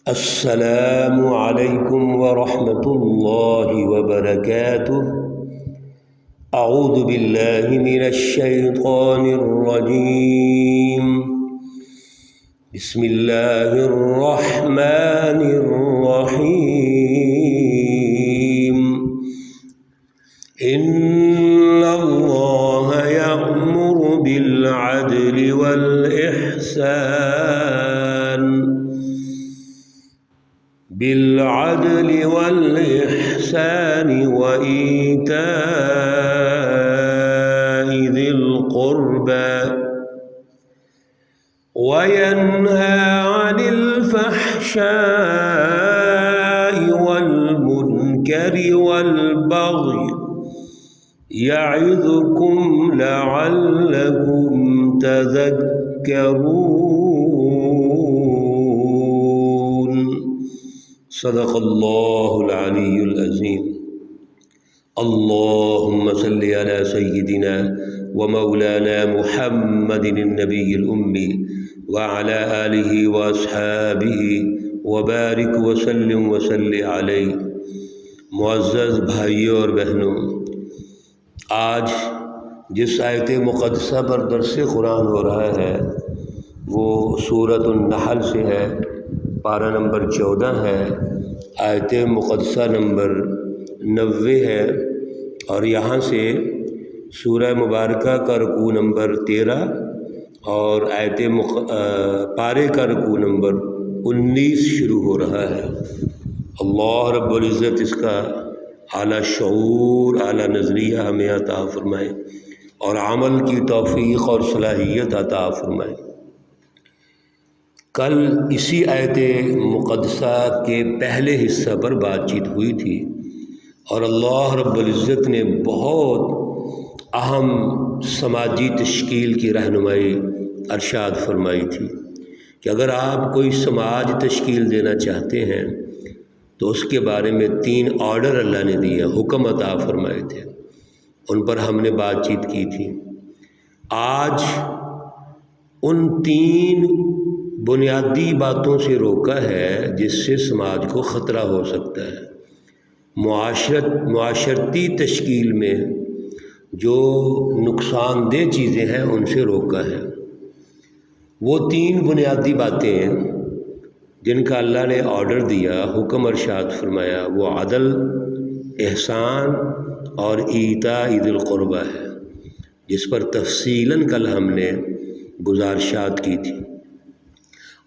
السلام علیکم ورحمۃ اللہ وبرکاتہ۔ اعوذ باللہ من الشیطان الرجیم، بسم اللہ الرحمن الرحیم۔ ان اللہ یأمر بالعدل والإحسان وإيتاء ذي القربى وينهى عن الفحشاء والمنكر والبغي يعظكم لعلكم تذكرون۔ صدق اللہ العلی العظیم۔ اللہم صلی علی سیدنا ومولانا محمد النبی الأمی وعلی آلہ واصحابہ وبارک وسلم وصلی علیہ۔ معزز بھائیوں اور بہنوں، آج جس آیت مقدسہ پر درس قرآن ہو رہا ہے وہ سورۃ النحل سے ہے، پارہ نمبر 14 ہے، آیت مقدسہ نمبر 90 ہے، اور یہاں سے سورہ مبارکہ کا رکوع نمبر 13 اور پارے کا رکوع نمبر 19 شروع ہو رہا ہے۔ اللہ رب العزت اس کا اعلیٰ شعور، اعلیٰ نظریہ ہمیں عطا فرمائے اور عمل کی توفیق اور صلاحیت عطا فرمائے۔ کل اسی آیت مقدسہ کے پہلے حصہ پر بات چیت ہوئی تھی اور اللہ رب العزت نے بہت اہم سماجی تشکیل کی رہنمائی ارشاد فرمائی تھی کہ اگر آپ کوئی سماج تشکیل دینا چاہتے ہیں تو اس کے بارے میں 3 آرڈر اللہ نے دیے، حکم عطا فرمائے تھے، ان پر ہم نے بات چیت کی تھی۔ آج ان 3 بنیادی باتوں سے روکا ہے جس سے سماج کو خطرہ ہو سکتا ہے۔ معاشرتی تشکیل میں جو نقصان دہ چیزیں ہیں ان سے روکا ہے۔ وہ 3 بنیادی باتیں ہیں جن کا اللہ نے آرڈر دیا، حکم ارشاد فرمایا، وہ عدل، احسان اور ایتاء ذی القربیٰ ہے، جس پر تفصیلاً کل ہم نے گزارشات کی تھی،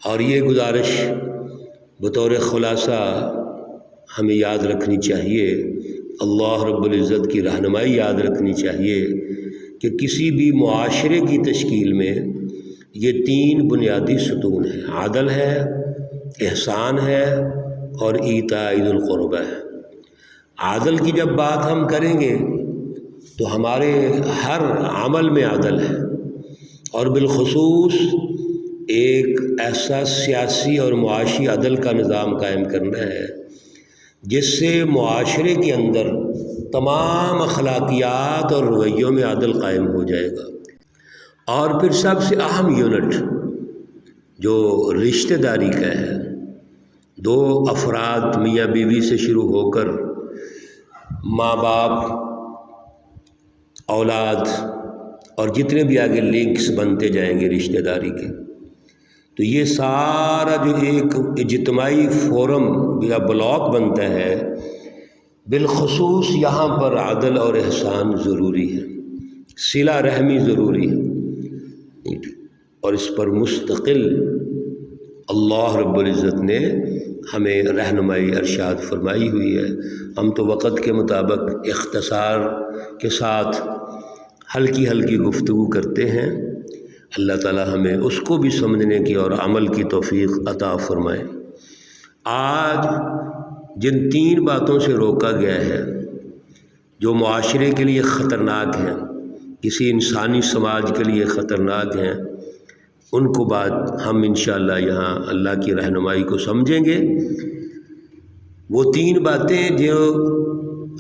اور یہ گزارش بطور خلاصہ ہمیں یاد رکھنی چاہیے، اللہ رب العزت کی رہنمائی یاد رکھنی چاہیے کہ کسی بھی معاشرے کی تشکیل میں یہ 3 بنیادی ستون ہیں، عدل ہے، احسان ہے اور ایتاء ذی القربیٰ ہے۔ عدل کی جب بات ہم کریں گے تو ہمارے ہر عمل میں عدل ہے، اور بالخصوص ایک ایسا سیاسی اور معاشی عدل کا نظام قائم کرنا ہے جس سے معاشرے کے اندر تمام اخلاقیات اور رویوں میں عدل قائم ہو جائے گا۔ اور پھر سب سے اہم یونٹ جو رشتہ داری کا ہے، 2 افراد میاں بیوی سے شروع ہو کر ماں باپ، اولاد اور جتنے بھی آگے لنکس بنتے جائیں گے رشتہ داری کے، تو یہ سارا جو ایک اجتماعی فورم یا بلاک بنتا ہے، بالخصوص یہاں پر عدل اور احسان ضروری ہے، صلہ رحمی ضروری ہے، اور اس پر مستقل اللہ رب العزت نے ہمیں رہنمائی ارشاد فرمائی ہوئی ہے۔ ہم تو وقت کے مطابق اختصار کے ساتھ ہلکی گفتگو کرتے ہیں، اللہ تعالی ہمیں اس کو بھی سمجھنے کی اور عمل کی توفیق عطا فرمائے۔ آج جن 3 باتوں سے روکا گیا ہے جو معاشرے کے لیے خطرناک ہیں، کسی انسانی سماج کے لیے خطرناک ہیں، ان کو بات ہم انشاءاللہ یہاں اللہ کی رہنمائی کو سمجھیں گے۔ وہ 3 باتیں جو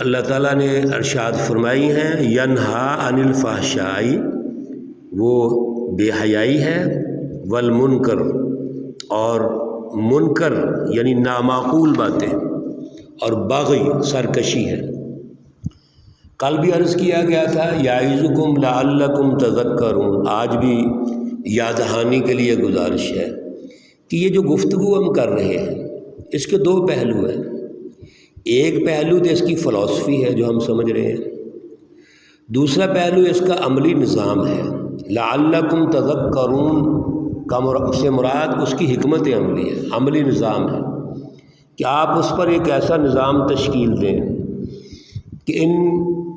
اللہ تعالیٰ نے ارشاد فرمائی ہیں، ینہا عن الفحشاء، وہ بے حیائی ہے، والمنکر، اور منکر یعنی نامعقول باتیں اور بغی سرکشی ہے۔ کل بھی عرض کیا گیا تھا یعظکم لعلکم تذکرون، آج بھی یاد دہانی کے لیے گزارش ہے کہ یہ جو گفتگو ہم کر رہے ہیں اس کے دو پہلو ہیں۔ ایک پہلو تو اس کی فلسفی ہے جو ہم سمجھ رہے ہیں، دوسرا پہلو اس کا عملی نظام ہے۔ لعلکم تذکرون سے مراد اس کی حکمت عملی ہے، عملی نظام ہے کہ آپ اس پر ایک ایسا نظام تشکیل دیں کہ ان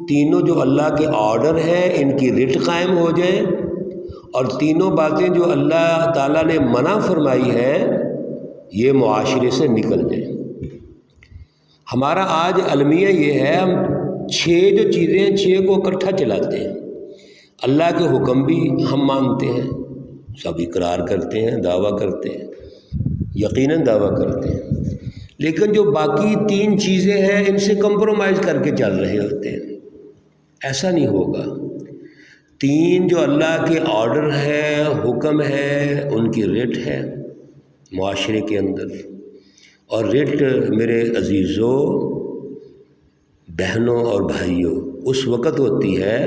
تینوں جو اللہ کے آرڈر ہیں ان کی رٹ قائم ہو جائے، اور تینوں باتیں جو اللہ تعالیٰ نے منع فرمائی ہے یہ معاشرے سے نکل جائیں۔ ہمارا آج المیہ یہ ہے، ہم 6 جو چیزیں ہیں 6 کو اکٹھا چلاتے ہیں۔ اللہ کے حکم بھی ہم مانتے ہیں، سب اقرار کرتے ہیں، دعویٰ کرتے ہیں، یقیناً دعویٰ کرتے ہیں، لیکن جو باقی 3 چیزیں ہیں ان سے کمپرومائز کر کے چل رہے ہوتے ہیں۔ ایسا نہیں ہوگا۔ 3 جو اللہ کے آرڈر ہے، حکم ہے، ان کی رٹ ہے معاشرے کے اندر، اور رٹ میرے عزیزوں، بہنوں اور بھائیوں اس وقت ہوتی ہے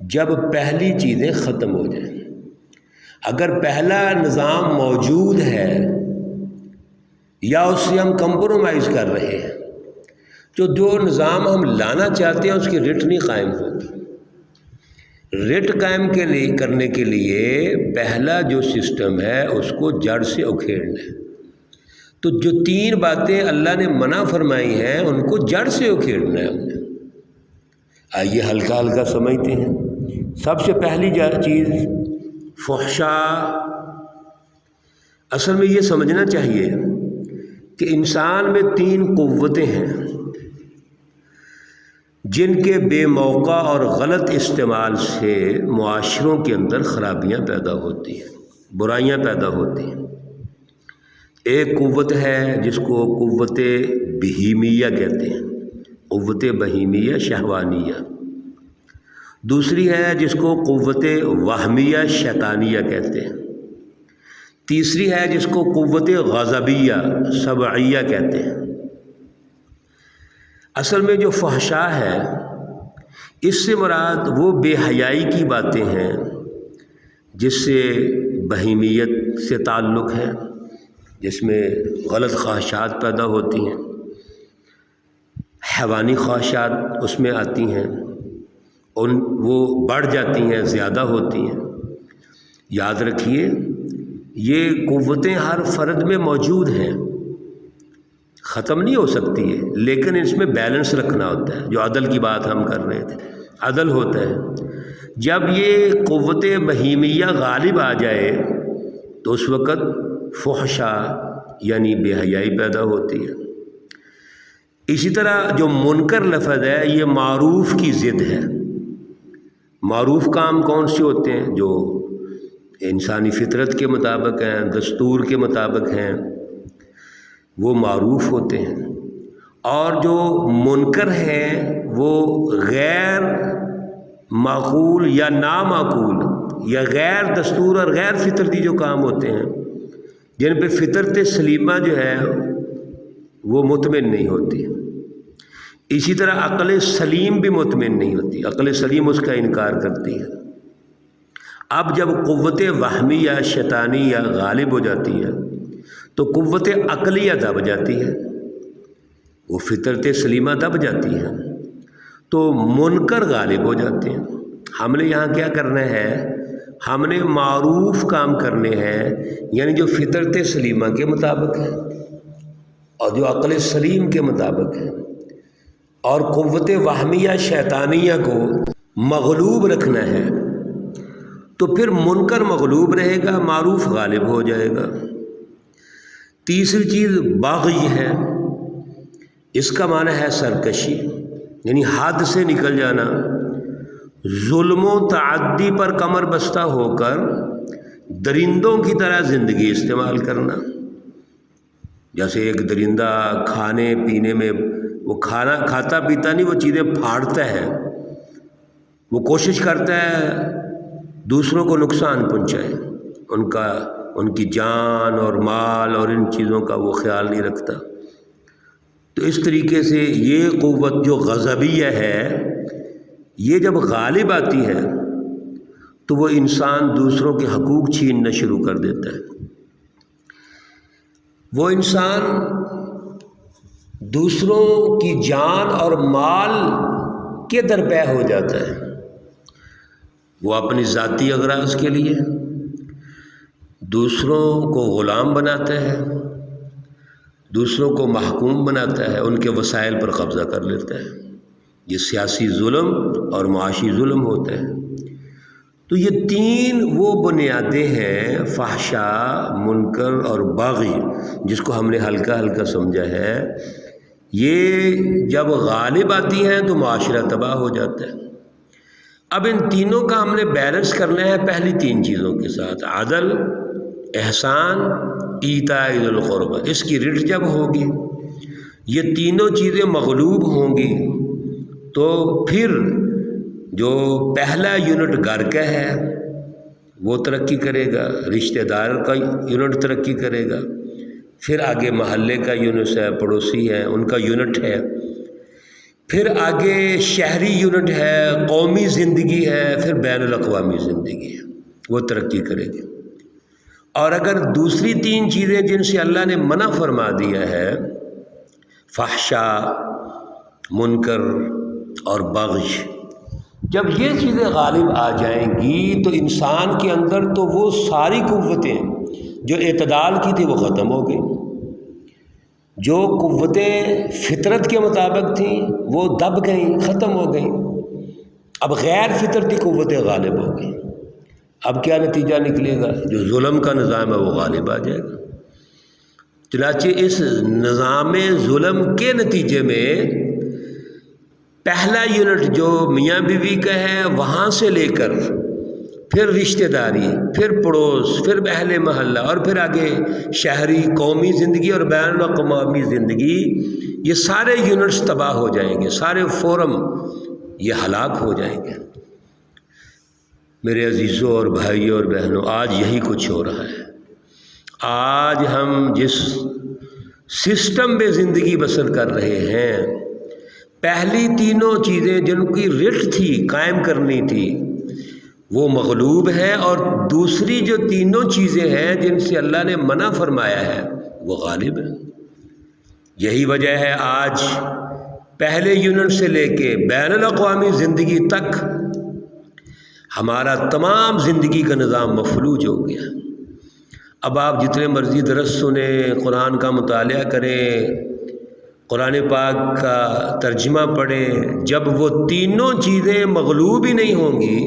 جب پہلی چیزیں ختم ہو جائیں۔ اگر پہلا نظام موجود ہے یا اس سے ہم کمپرومائز کر رہے ہیں، جو نظام ہم لانا چاہتے ہیں اس کی رٹ نہیں قائم ہوگی۔ رٹ قائم کرنے کے لیے پہلا جو سسٹم ہے اس کو جڑ سے اکھیڑنا ہے۔ تو جو 3 باتیں اللہ نے منع فرمائی ہیں ان کو جڑ سے اکھیڑنا ہے ہم نے۔ آئیے ہلکا ہلکا سمجھتے ہیں۔ سب سے پہلی چیز فحشا۔ اصل میں یہ سمجھنا چاہیے کہ انسان میں 3 قوتیں ہیں جن کے بے موقع اور غلط استعمال سے معاشروں کے اندر خرابیاں پیدا ہوتی ہیں، برائیاں پیدا ہوتی ہیں۔ ایک قوت ہے جس کو قوت بہیمیہ کہتے ہیں، قوت بہیمیہ شہوانیہ۔ دوسری ہے جس کو قوت وہمیہ شیطانیہ کہتے ہیں۔ تیسری ہے جس کو قوت غضبیہ سبعیہ کہتے ہیں۔ اصل میں جو فحشا ہے اس سے مراد وہ بے حیائی کی باتیں ہیں جس سے بہیمیت سے تعلق ہے، جس میں غلط خواہشات پیدا ہوتی ہیں، حیوانی خواہشات اس میں آتی ہیں، وہ بڑھ جاتی ہیں، زیادہ ہوتی ہیں۔ یاد رکھیے یہ قوتیں ہر فرد میں موجود ہیں، ختم نہیں ہو سکتی ہے، لیکن اس میں بیلنس رکھنا ہوتا ہے۔ جو عدل کی بات ہم کر رہے تھے، عدل ہوتا ہے۔ جب یہ قوت بہیمیہ غالب آ جائے تو اس وقت فحشا یعنی بے حیائی پیدا ہوتی ہے۔ اسی طرح جو منکر لفظ ہے یہ معروف کی ضد ہے۔ معروف کام کون سے ہوتے ہیں؟ جو انسانی فطرت کے مطابق ہیں، دستور کے مطابق ہیں، وہ معروف ہوتے ہیں۔ اور جو منکر ہیں وہ غیر معقول یا نامعقول یا غیر دستور اور غیر فطرتی جو کام ہوتے ہیں، جن پہ فطرت سلیمہ جو ہے وہ مطمئن نہیں ہوتی۔ اسی طرح عقل سلیم بھی مطمئن نہیں ہوتی، عقل سلیم اس کا انکار کرتی ہے۔ اب جب قوت وہمیہ شیطانیہ غالب ہو جاتی ہے تو قوت عقلیہ دب جاتی ہے، وہ فطرت سلیمہ دب جاتی ہے، تو منکر غالب ہو جاتے ہیں۔ ہم نے یہاں کیا کرنا ہے؟ ہم نے معروف کام کرنے ہیں، یعنی جو فطرت سلیمہ کے مطابق ہے اور جو عقل سلیم کے مطابق ہے، اور قوت وہمیہ شیطانیہ کو مغلوب رکھنا ہے، تو پھر منکر مغلوب رہے گا، معروف غالب ہو جائے گا۔ تیسری چیز باغی ہے، اس کا معنی ہے سرکشی، یعنی حد سے نکل جانا، ظلم و تعدی پر کمر بستہ ہو کر درندوں کی طرح زندگی استعمال کرنا۔ جیسے ایک درندہ کھانے پینے میں وہ کھانا کھاتا پیتا نہیں، وہ چیزیں پھاڑتا ہے، وہ کوشش کرتا ہے دوسروں کو نقصان پہنچائے، ان کا ان کی جان اور مال اور ان چیزوں کا وہ خیال نہیں رکھتا۔ تو اس طریقے سے یہ قوت جو غضبیہ ہے یہ جب غالب آتی ہے تو وہ انسان دوسروں کے حقوق چھیننا شروع کر دیتا ہے۔ وہ انسان دوسروں کی جان اور مال کے درپے ہو جاتا ہے۔ وہ اپنی ذاتی اغراض کے لیے دوسروں کو غلام بناتا ہے، دوسروں کو محکوم بناتا ہے، ان کے وسائل پر قبضہ کر لیتا ہے۔ یہ سیاسی ظلم اور معاشی ظلم ہوتا ہے۔ تو یہ تین وہ بنیادیں ہیں، فحشاء، منکر اور باغی، جس کو ہم نے ہلکا ہلکا سمجھا ہے، یہ جب غالب آتی ہیں تو معاشرہ تباہ ہو جاتا ہے۔ اب ان تینوں کا ہم نے بیلنس کرنا ہے پہلی تین چیزوں کے ساتھ، عدل، احسان، ایتاء ذی القربہ۔ اس کی رٹ جب ہوگی، یہ تینوں چیزیں مغلوب ہوں گی، تو پھر جو پہلا یونٹ گھر کا ہے وہ ترقی کرے گا، رشتہ دار کا یونٹ ترقی کرے گا، پھر آگے محلے کا یونٹ ہے، پڑوسی ہے ان کا یونٹ ہے، پھر آگے شہری یونٹ ہے، قومی زندگی ہے، پھر بین الاقوامی زندگی ہے، وہ ترقی کرے گی۔ اور اگر دوسری تین چیزیں جن سے اللہ نے منع فرما دیا ہے، فحشاء، منکر اور بغی، جب یہ چیزیں غالب آ جائیں گی تو انسان کے اندر تو وہ ساری قوتیں جو اعتدال کی تھی وہ ختم ہو گئی، جو قوتیں فطرت کے مطابق تھیں وہ دب گئیں، ختم ہو گئیں، اب غیر فطرتی قوتیں غالب ہو گئیں۔ اب کیا نتیجہ نکلے گا؟ جو ظلم کا نظام ہے وہ غالب آ جائے گا۔ چنانچہ اس نظام ظلم کے نتیجے میں پہلا یونٹ جو میاں بیوی کا ہے، وہاں سے لے کر پھر رشتہ داری، پھر پڑوس، پھر اہل محلہ، اور پھر آگے شہری، قومی زندگی اور بین الاقوامی زندگی، یہ سارے یونٹس تباہ ہو جائیں گے، سارے فورم یہ ہلاک ہو جائیں گے۔ میرے عزیزوں اور بھائیوں اور بہنوں، آج یہی کچھ ہو رہا ہے۔ آج ہم جس سسٹم میں زندگی بسر کر رہے ہیں، پہلی تینوں چیزیں جن کی رٹ تھی، قائم کرنی تھی، وہ مغلوب ہے، اور دوسری جو تینوں چیزیں ہیں جن سے اللہ نے منع فرمایا ہے وہ غالب ہے۔ یہی وجہ ہے آج پہلے یونٹ سے لے کے بین الاقوامی زندگی تک ہمارا تمام زندگی کا نظام مفلوج ہو گیا۔ اب آپ جتنے مرضی درس سنیں، قرآن کا مطالعہ کریں، قرآن پاک کا ترجمہ پڑھیں، جب وہ تینوں چیزیں مغلوب ہی نہیں ہوں گی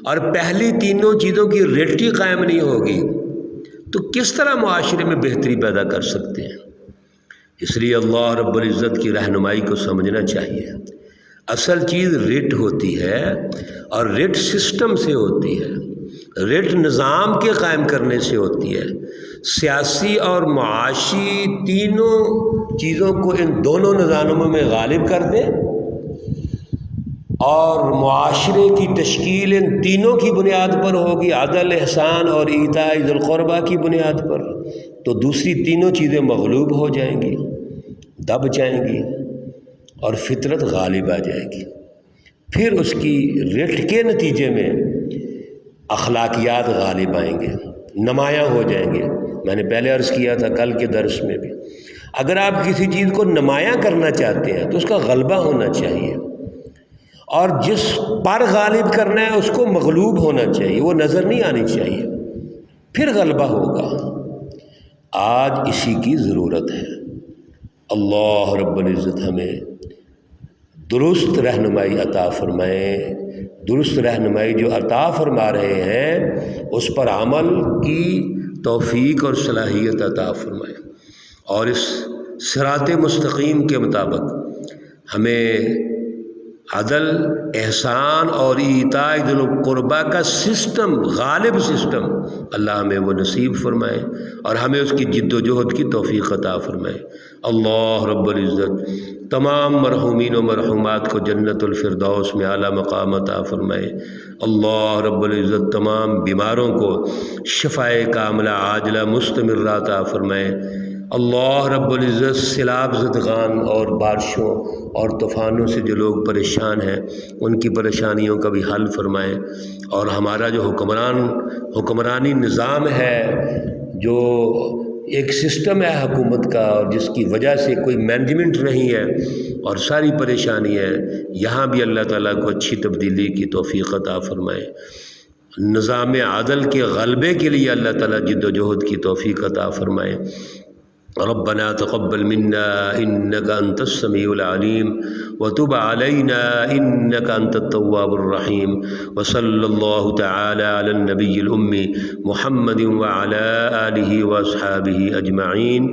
اور پہلی تینوں چیزوں کی رٹ ہی قائم نہیں ہوگی تو کس طرح معاشرے میں بہتری پیدا کر سکتے ہیں؟ اس لیے اللہ رب العزت کی رہنمائی کو سمجھنا چاہیے۔ اصل چیز رٹ ہوتی ہے، اور رٹ سسٹم سے ہوتی ہے، رٹ نظام کے قائم کرنے سے ہوتی ہے۔ سیاسی اور معاشی تینوں چیزوں کو ان دونوں نظاموں میں غالب کر دیں، اور معاشرے کی تشکیل ان تینوں کی بنیاد پر ہوگی، عدل، احسان اور ایتاء ذی القربہ کی بنیاد پر، تو دوسری تینوں چیزیں مغلوب ہو جائیں گی، دب جائیں گی، اور فطرت غالب آ جائے گی۔ پھر اس کی رٹ کے نتیجے میں اخلاقیات غالب آئیں گے، نمایاں ہو جائیں گے۔ میں نے پہلے عرض کیا تھا کل کے درس میں بھی، اگر آپ کسی چیز کو نمایاں کرنا چاہتے ہیں تو اس کا غلبہ ہونا چاہیے، اور جس پر غالب کرنا ہے اس کو مغلوب ہونا چاہیے، وہ نظر نہیں آنی چاہیے، پھر غلبہ ہوگا۔ آج اسی کی ضرورت ہے۔ اللہ رب العزت ہمیں درست رہنمائی عطا فرمائے، درست رہنمائی جو عطا فرما رہے ہیں اس پر عمل کی توفیق اور صلاحیت عطا فرمائے، اور اس صراط مستقیم کے مطابق ہمیں عدل، احسان اور ایتاء ذی القربیٰ کا سسٹم، غالب سسٹم اللہ ہمیں وہ نصیب فرمائے اور ہمیں اس کی جد و جہد کی توفیق عطا فرمائے۔ اللہ رب العزت تمام مرحومین و مرحومات کو جنت الفردوس میں اعلیٰ مقام عطا فرمائے۔ اللہ رب العزت تمام بیماروں کو شفائے کاملہ عاجلہ مستمرہ عطا فرمائے۔ اللہ رب العزت سیلاب زدگان اور بارشوں اور طوفانوں سے جو لوگ پریشان ہیں ان کی پریشانیوں کا بھی حل فرمائے، اور ہمارا جو حکمرانی نظام ہے، جو ایک سسٹم ہے حکومت کا اور جس کی وجہ سے کوئی مینجمنٹ نہیں ہے اور ساری پریشانی ہے، یہاں بھی اللہ تعالیٰ کو اچھی تبدیلی کی توفیق عطا فرمائے۔ نظام عدل کے غلبے کے لیے اللہ تعالیٰ جد و جہد کی توفیق عطا فرمائے۔ ربنا تقبل منا انك انت السميع العليم وتب علينا انك انت التواب الرحيم، وصلى الله تعالى على النبي الامي محمد وعلى اله واصحابه اجمعين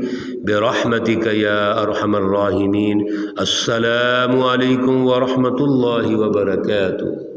برحمتك يا ارحم الراحمين۔ السلام عليكم ورحمة الله وبركاته۔